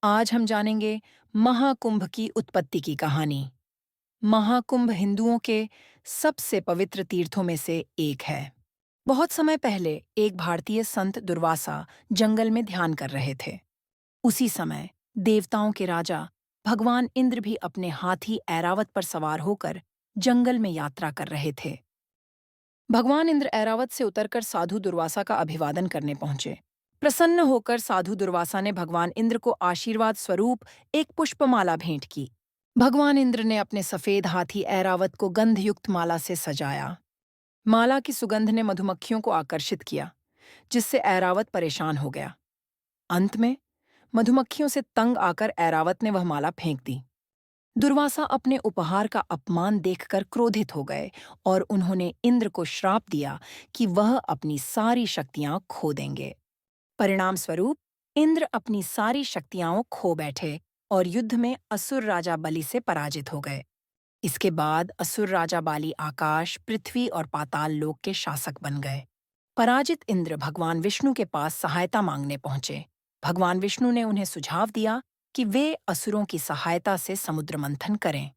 आज हम जानेंगे महाकुंभ की उत्पत्ति की कहानी। महाकुंभ हिंदुओं के सबसे पवित्र तीर्थों में से एक है। बहुत समय पहले एक भारतीय संत दुर्वासा जंगल में ध्यान कर रहे थे। उसी समय देवताओं के राजा भगवान इंद्र भी अपने हाथी ऐरावत पर सवार होकर जंगल में यात्रा कर रहे थे। भगवान इंद्र ऐरावत से उतरकर साधु दुर्वासा का अभिवादन करने पहुंचे। प्रसन्न होकर साधु दुर्वासा ने भगवान इंद्र को आशीर्वाद स्वरूप एक पुष्पमाला भेंट की। भगवान इंद्र ने अपने सफेद हाथी ऐरावत को गंधयुक्त माला से सजाया। माला की सुगंध ने मधुमक्खियों को आकर्षित किया, जिससे ऐरावत परेशान हो गया। अंत में मधुमक्खियों से तंग आकर ऐरावत ने वह माला फेंक दी। दुर्वासा अपने उपहार का अपमान देखकर क्रोधित हो गए और उन्होंने इंद्र को श्राप दिया कि वह अपनी सारी शक्तियां खो देंगे। परिणाम स्वरूप इंद्र अपनी सारी शक्तियां खो बैठे और युद्ध में असुर राजा बलि से पराजित हो गए। इसके बाद असुर राजा बाली आकाश, पृथ्वी और पाताल लोक के शासक बन गए। पराजित इंद्र भगवान विष्णु के पास सहायता मांगने पहुंचे। भगवान विष्णु ने उन्हें सुझाव दिया कि वे असुरों की सहायता से समुद्र मंथन करें।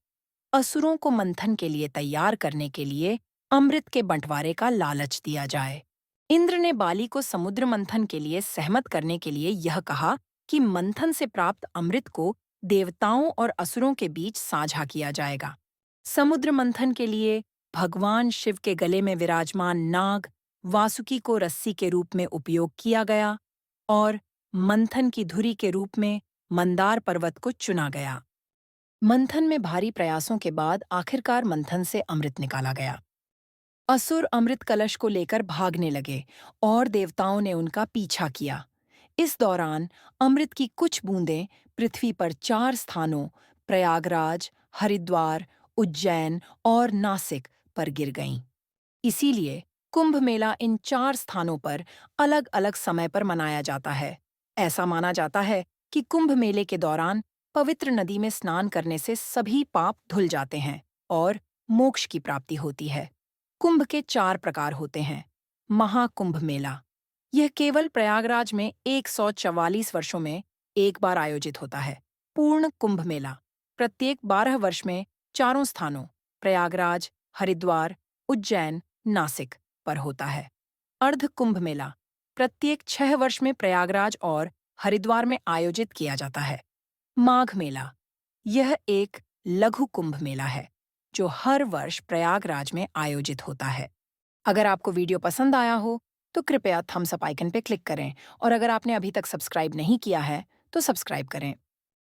असुरों को मंथन के लिए तैयार करने के लिए अमृत के बंटवारे का लालच दिया जाए। इंद्र ने बाली को समुद्र मंथन के लिए सहमत करने के लिए यह कहा कि मंथन से प्राप्त अमृत को देवताओं और असुरों के बीच साझा किया जाएगा। समुद्र मंथन के लिए भगवान शिव के गले में विराजमान नाग वासुकी को रस्सी के रूप में उपयोग किया गया और मंथन की धुरी के रूप में मंदार पर्वत को चुना गया। मंथन में भारी प्रयासों के बाद आखिरकार मंथन से अमृत निकाला गया। असुर अमृत कलश को लेकर भागने लगे और देवताओं ने उनका पीछा किया। इस दौरान अमृत की कुछ बूंदें पृथ्वी पर 4 स्थानों प्रयागराज, हरिद्वार, उज्जैन और नासिक पर गिर गईं। इसीलिए कुंभ मेला इन 4 स्थानों पर अलग-अलग समय पर मनाया जाता है। ऐसा माना जाता है कि कुंभ मेले के दौरान पवित्र नदी में स्नान करने से सभी पाप धुल जाते हैं और मोक्ष की प्राप्ति होती है। कुंभ के 4 प्रकार होते हैं। महाकुंभ मेला, यह केवल प्रयागराज में 144 वर्षों में एक बार आयोजित होता है। पूर्ण कुंभ मेला प्रत्येक 12 वर्ष में चारों स्थानों प्रयागराज, हरिद्वार, उज्जैन, नासिक पर होता है। अर्ध कुंभ मेला प्रत्येक 6 वर्ष में प्रयागराज और हरिद्वार में आयोजित किया जाता है। माघ मेला, यह एक लघु कुंभ मेला है जो हर वर्ष प्रयागराज में आयोजित होता है। अगर आपको वीडियो पसंद आया हो तो कृपया थम्स अप आइकन पर क्लिक करें और अगर आपने अभी तक सब्सक्राइब नहीं किया है तो सब्सक्राइब करें।